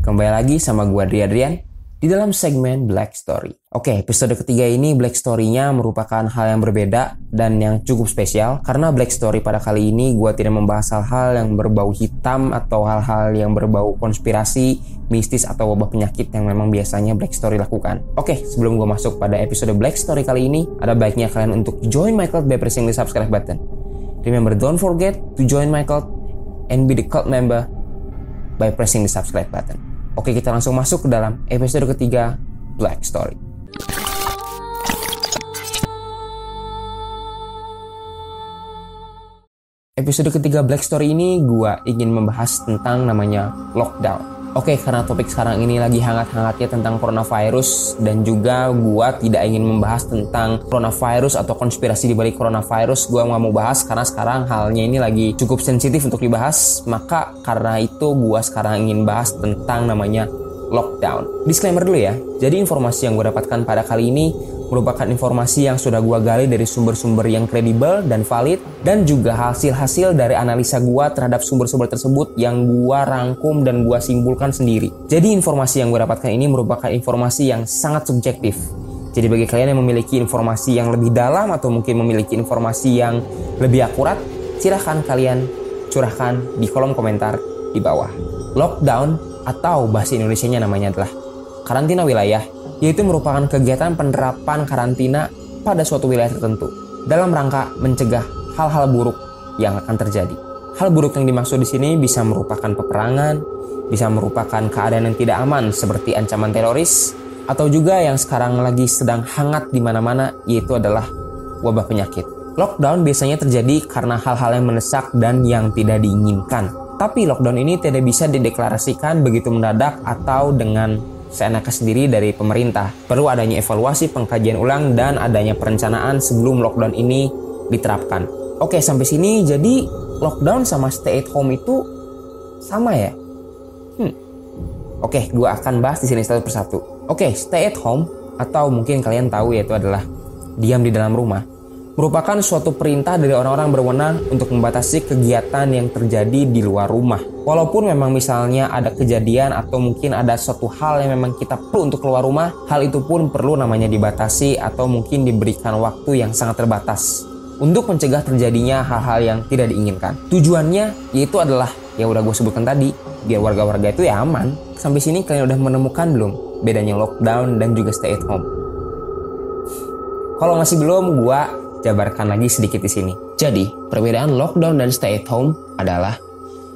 Kembali lagi sama gua Adrian di dalam segmen Black Story. Oke, episode ketiga ini Black Story-nya merupakan hal yang berbeda dan yang cukup spesial. Karena Black Story pada kali ini gua tidak membahas hal-hal yang berbau hitam atau hal-hal yang berbau konspirasi, mistis atau wabah penyakit yang memang biasanya Black Story lakukan. Oke, sebelum gua masuk pada episode Black Story kali ini, ada baiknya kalian untuk join my cult by pressing the subscribe button. Remember, don't forget to join my cult and be the cult member by pressing the subscribe button. Oke, kita langsung masuk ke dalam episode ketiga Black Story. Episode ketiga Black Story ini gua ingin membahas tentang namanya lockdown. Oke, karena topik sekarang ini lagi hangat-hangatnya tentang coronavirus dan juga gua tidak ingin membahas tentang coronavirus atau konspirasi di balik coronavirus. Gua nggak mau bahas karena sekarang halnya ini lagi cukup sensitif untuk dibahas. Maka karena itu gua sekarang ingin bahas tentang namanya lockdown. Disclaimer dulu ya. Jadi informasi yang gue dapatkan pada kali ini merupakan informasi yang sudah gue gali dari sumber-sumber yang kredibel dan valid, dan juga hasil-hasil dari analisa gue terhadap sumber-sumber tersebut yang gue rangkum dan gue simpulkan sendiri. Jadi informasi yang gue dapatkan ini merupakan informasi yang sangat subjektif. Jadi bagi kalian yang memiliki informasi yang lebih dalam atau mungkin memiliki informasi yang lebih akurat, silahkan kalian curahkan di kolom komentar di bawah. Lockdown atau bahasa Indonesianya namanya adalah karantina wilayah, yaitu merupakan kegiatan penerapan karantina pada suatu wilayah tertentu dalam rangka mencegah hal-hal buruk yang akan terjadi. Hal buruk yang dimaksud di sini bisa merupakan peperangan, bisa merupakan keadaan yang tidak aman seperti ancaman teroris, atau juga yang sekarang lagi sedang hangat di mana-mana, yaitu adalah wabah penyakit. Lockdown biasanya terjadi karena hal-hal yang mendesak dan yang tidak diinginkan. Tapi lockdown ini tidak bisa dideklarasikan begitu mendadak atau dengan seenaknya sendiri dari pemerintah. Perlu adanya evaluasi, pengkajian ulang, dan adanya perencanaan sebelum lockdown ini diterapkan. Oke, sampai sini jadi lockdown sama stay at home itu sama ya? Oke, gue akan bahas di sini satu persatu. Oke, stay at home atau mungkin kalian tahu yaitu adalah diam di dalam rumah, merupakan suatu perintah dari orang-orang berwenang untuk membatasi kegiatan yang terjadi di luar rumah. Walaupun memang misalnya ada kejadian atau mungkin ada suatu hal yang memang kita perlu untuk keluar rumah, hal itu pun perlu namanya dibatasi atau mungkin diberikan waktu yang sangat terbatas untuk mencegah terjadinya hal-hal yang tidak diinginkan. Tujuannya yaitu adalah yang udah gue sebutkan tadi, biar warga-warga itu ya aman. Sampai sini kalian udah menemukan belum bedanya lockdown dan juga stay at home? Kalau masih belum, gue jabarkan lagi sedikit di sini. Jadi, perbedaan lockdown dan stay at home adalah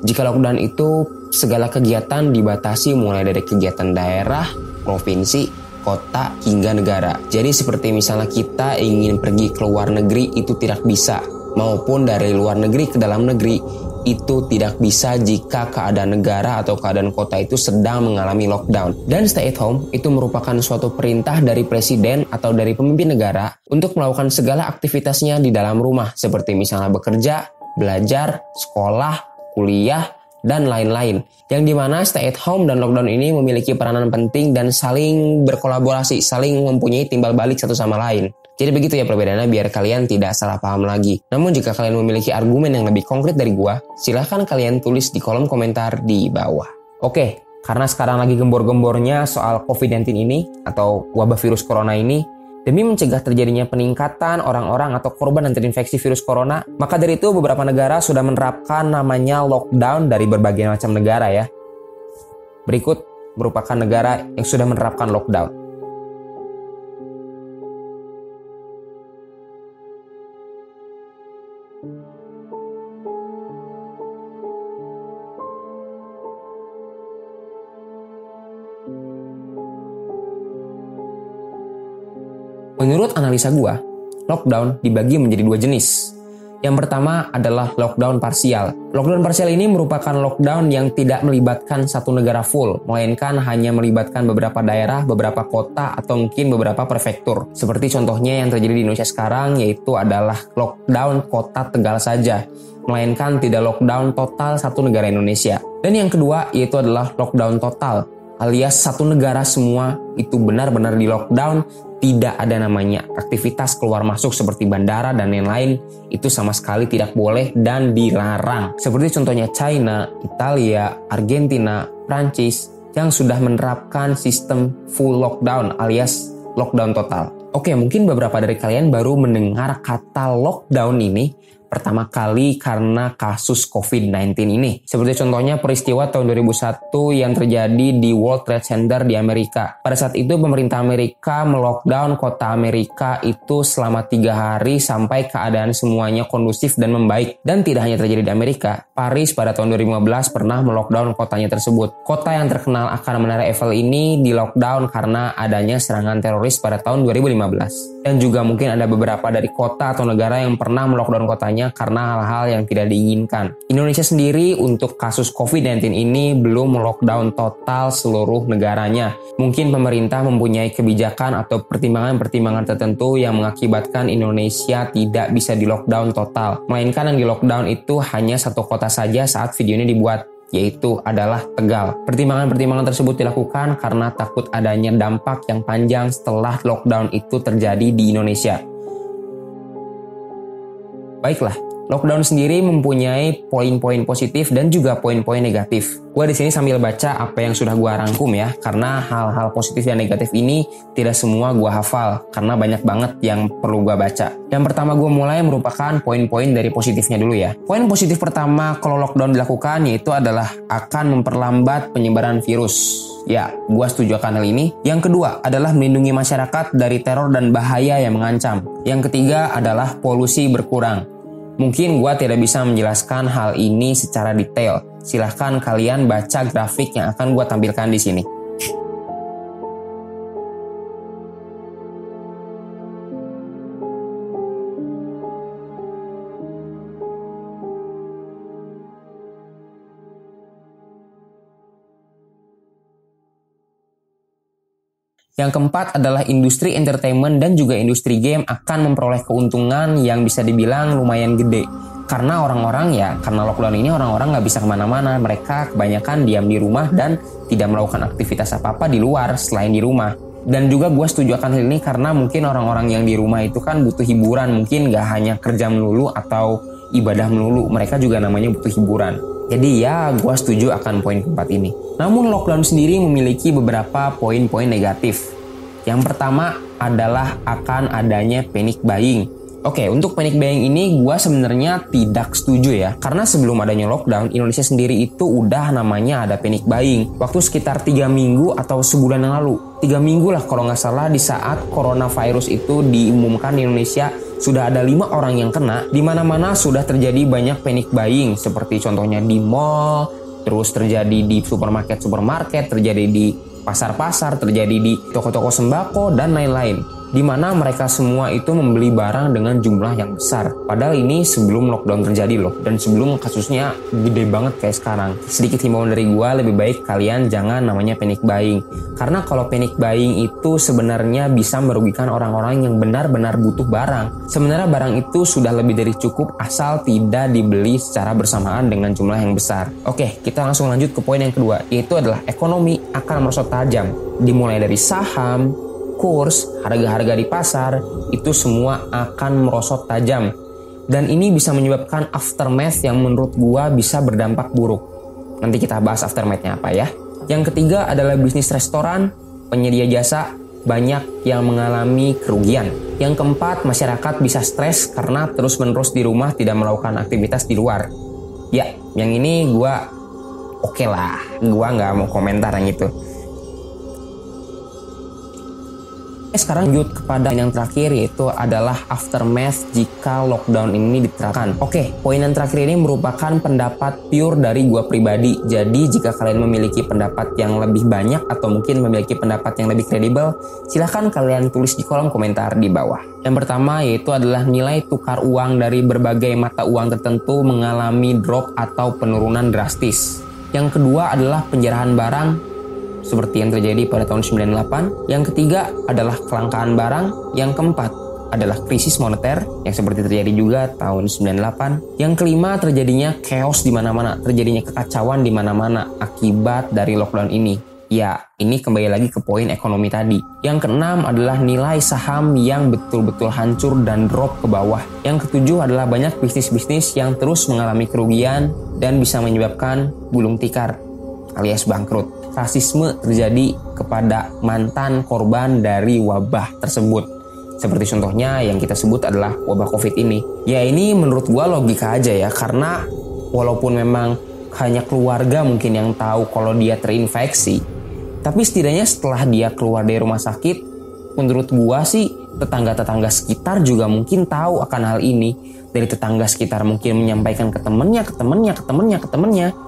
jika lockdown itu segala kegiatan dibatasi mulai dari kegiatan daerah, provinsi, kota, hingga negara. Jadi seperti misalnya kita ingin pergi ke luar negeri itu tidak bisa, maupun dari luar negeri ke dalam negeri itu tidak bisa jika keadaan negara atau keadaan kota itu sedang mengalami lockdown. Dan stay at home itu merupakan suatu perintah dari presiden atau dari pemimpin negara untuk melakukan segala aktivitasnya di dalam rumah, seperti misalnya bekerja, belajar, sekolah, kuliah, dan lain-lain. Yang dimana stay at home dan lockdown ini memiliki peranan penting dan saling berkolaborasi, saling mempunyai timbal balik satu sama lain. Jadi begitu ya perbedaannya biar kalian tidak salah paham lagi. Namun jika kalian memiliki argumen yang lebih konkret dari gua, silahkan kalian tulis di kolom komentar di bawah. Oke, karena sekarang lagi gembor-gembornya soal COVID-19 ini atau wabah virus corona ini, demi mencegah terjadinya peningkatan orang-orang atau korban yang terinfeksi virus corona, maka dari itu beberapa negara sudah menerapkan namanya lockdown dari berbagai macam negara ya. Berikut merupakan negara yang sudah menerapkan lockdown. Menurut analisa gua, lockdown dibagi menjadi dua jenis. Yang pertama adalah lockdown parsial. Lockdown parsial ini merupakan lockdown yang tidak melibatkan satu negara full, melainkan hanya melibatkan beberapa daerah, beberapa kota, atau mungkin beberapa prefektur. Seperti contohnya yang terjadi di Indonesia sekarang, yaitu adalah lockdown kota Tegal saja, melainkan tidak lockdown total satu negara Indonesia. Dan yang kedua yaitu adalah lockdown total, alias satu negara semua itu benar-benar di lockdown. Tidak ada namanya aktivitas keluar masuk seperti bandara dan lain-lain, itu sama sekali tidak boleh dan dilarang. Seperti contohnya China, Italia, Argentina, Prancis, yang sudah menerapkan sistem full lockdown alias lockdown total. Oke, mungkin beberapa dari kalian baru mendengar kata lockdown ini pertama kali karena kasus COVID-19 ini. Seperti contohnya peristiwa tahun 2001 yang terjadi di World Trade Center di Amerika. Pada saat itu pemerintah Amerika melockdown kota Amerika itu selama 3 hari sampai keadaan semuanya kondusif dan membaik. Dan tidak hanya terjadi di Amerika, Paris pada tahun 2015 pernah melockdown kotanya tersebut. Kota yang terkenal akan Menara Eiffel ini di lockdown karena adanya serangan teroris pada tahun 2015. Dan juga mungkin ada beberapa dari kota atau negara yang pernah melockdown kotanya karena hal-hal yang tidak diinginkan. Indonesia sendiri untuk kasus COVID-19 ini belum melockdown total seluruh negaranya. Mungkin pemerintah mempunyai kebijakan atau pertimbangan-pertimbangan tertentu yang mengakibatkan Indonesia tidak bisa di lockdown total. Melainkan yang di lockdown itu hanya satu kota saja saat video ini dibuat, yaitu adalah Tegal. Pertimbangan-pertimbangan tersebut dilakukan karena takut adanya dampak yang panjang setelah lockdown itu terjadi di Indonesia. Baiklah, lockdown sendiri mempunyai poin-poin positif dan juga poin-poin negatif. Gue di sini sambil baca apa yang sudah gue rangkum ya, karena hal-hal positif dan negatif ini tidak semua gue hafal, karena banyak banget yang perlu gue baca. Yang pertama gue mulai merupakan poin-poin dari positifnya dulu ya. Poin positif pertama kalau lockdown dilakukan yaitu adalah akan memperlambat penyebaran virus. Ya, gue setuju akan hal ini. Yang kedua adalah melindungi masyarakat dari teror dan bahaya yang mengancam. Yang ketiga adalah polusi berkurang. Mungkin gue tidak bisa menjelaskan hal ini secara detail. Silahkan kalian baca grafik yang akan gue tampilkan di sini. Yang keempat adalah industri entertainment dan juga industri game akan memperoleh keuntungan yang bisa dibilang lumayan gede. Karena karena lockdown ini orang-orang nggak bisa kemana-mana. Mereka kebanyakan diam di rumah dan tidak melakukan aktivitas apa-apa di luar selain di rumah. Dan juga gue setuju akan hal ini karena mungkin orang-orang yang di rumah itu kan butuh hiburan. Mungkin nggak hanya kerja melulu atau ibadah melulu. Mereka juga namanya butuh hiburan. Jadi ya gue setuju akan poin keempat ini. Namun lockdown sendiri memiliki beberapa poin-poin negatif. Yang pertama adalah akan adanya panic buying. Oke, untuk panic buying ini gue sebenarnya tidak setuju ya. Karena sebelum adanya lockdown, Indonesia sendiri itu udah namanya ada panic buying. Waktu sekitar 3 minggu atau sebulan yang lalu. 3 minggu lah kalau nggak salah di saat coronavirus itu diumumkan di Indonesia. Sudah ada 5 orang yang kena, di mana-mana sudah terjadi banyak panic buying, seperti contohnya di mall, terus terjadi di supermarket, terjadi di pasar-pasar, terjadi di toko-toko sembako, dan lain-lain. Di mana mereka semua itu membeli barang dengan jumlah yang besar. Padahal ini sebelum lockdown terjadi loh, dan sebelum kasusnya gede banget kayak sekarang. Sedikit himbauan dari gua, lebih baik kalian jangan namanya panic buying. Karena kalau panic buying itu sebenarnya bisa merugikan orang-orang yang benar-benar butuh barang. Sebenarnya barang itu sudah lebih dari cukup asal tidak dibeli secara bersamaan dengan jumlah yang besar. Oke, kita langsung lanjut ke poin yang kedua, yaitu adalah ekonomi akan merosot tajam. Dimulai dari saham, kurs, harga-harga di pasar, itu semua akan merosot tajam. Dan ini bisa menyebabkan aftermath yang menurut gua bisa berdampak buruk. Nanti kita bahas aftermath-nya apa ya. Yang ketiga adalah bisnis restoran, penyedia jasa, banyak yang mengalami kerugian. Yang keempat, masyarakat bisa stres karena terus-menerus di rumah tidak melakukan aktivitas di luar. Ya, yang ini gua oke lah. Gua nggak mau komentar yang itu. Sekarang lanjut kepada yang terakhir, yaitu adalah aftermath jika lockdown ini diterapkan. Oke, poin yang terakhir ini merupakan pendapat pure dari gua pribadi. Jadi jika kalian memiliki pendapat yang lebih banyak atau mungkin memiliki pendapat yang lebih kredibel, silahkan kalian tulis di kolom komentar di bawah. Yang pertama yaitu adalah nilai tukar uang dari berbagai mata uang tertentu mengalami drop atau penurunan drastis. Yang kedua adalah penjarahan barang seperti yang terjadi pada tahun 98. Yang ketiga adalah kelangkaan barang. Yang keempat adalah krisis moneter yang seperti terjadi juga tahun 98. Yang kelima terjadinya chaos di mana-mana, terjadinya kekacauan di mana-mana akibat dari lockdown ini. Ya, ini kembali lagi ke poin ekonomi tadi. Yang keenam adalah nilai saham yang betul-betul hancur dan drop ke bawah. Yang ketujuh adalah banyak bisnis-bisnis yang terus mengalami kerugian dan bisa menyebabkan gulung tikar alias bangkrut. rasisme terjadi kepada mantan korban dari wabah tersebut. Seperti contohnya yang kita sebut adalah wabah COVID ini. Ya ini menurut gua logika aja ya, karena walaupun memang hanya keluarga mungkin yang tahu kalau dia terinfeksi, tapi setidaknya setelah dia keluar dari rumah sakit, menurut gua sih tetangga-tetangga sekitar juga mungkin tahu akan hal ini. Dari tetangga sekitar mungkin menyampaikan ke temennya,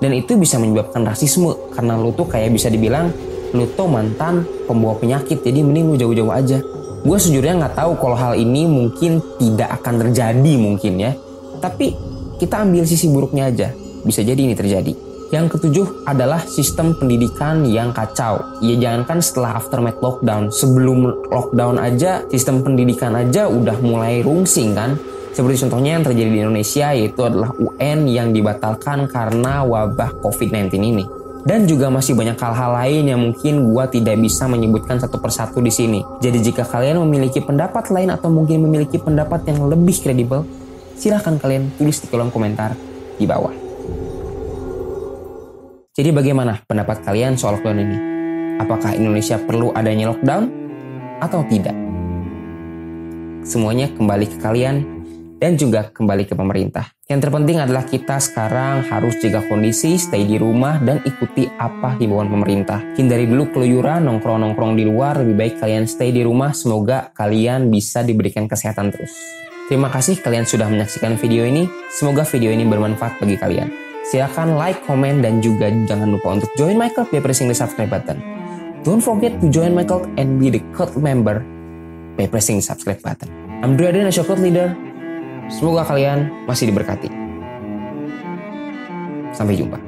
dan itu bisa menyebabkan rasisme. Karena lu tuh kayak bisa dibilang lu tuh mantan pembawa penyakit, jadi mending lu jauh-jauh aja. Gue sejujurnya nggak tahu kalau hal ini mungkin tidak akan terjadi mungkin ya. Tapi kita ambil sisi buruknya aja, bisa jadi ini terjadi. Yang ketujuh adalah sistem pendidikan yang kacau. Ya jangankan setelah aftermath lockdown, sebelum lockdown aja sistem pendidikan aja udah mulai rungsing kan. Seperti contohnya yang terjadi di Indonesia, yaitu adalah UN yang dibatalkan karena wabah COVID-19 ini. Dan juga masih banyak hal-hal lain yang mungkin gua tidak bisa menyebutkan satu persatu di sini. Jadi jika kalian memiliki pendapat lain atau mungkin memiliki pendapat yang lebih kredibel, silahkan kalian tulis di kolom komentar di bawah. Jadi bagaimana pendapat kalian soal lockdown ini? Apakah Indonesia perlu adanya lockdown atau tidak? Semuanya kembali ke kalian dan juga kembali ke pemerintah. Yang terpenting adalah kita sekarang harus jaga kondisi, stay di rumah, dan ikuti apa himbauan pemerintah. Hindari dulu keluyuran, nongkrong-nongkrong di luar, lebih baik kalian stay di rumah, semoga kalian bisa diberikan kesehatan terus. Terima kasih kalian sudah menyaksikan video ini, semoga video ini bermanfaat bagi kalian. Silahkan like, komen, dan juga jangan lupa untuk join my cult by pressing the subscribe button. Don't forget to join my cult and be the cult member by pressing the subscribe button. I'm Dwi Adrian as your cult leader. Semoga kalian masih diberkati. Sampai jumpa.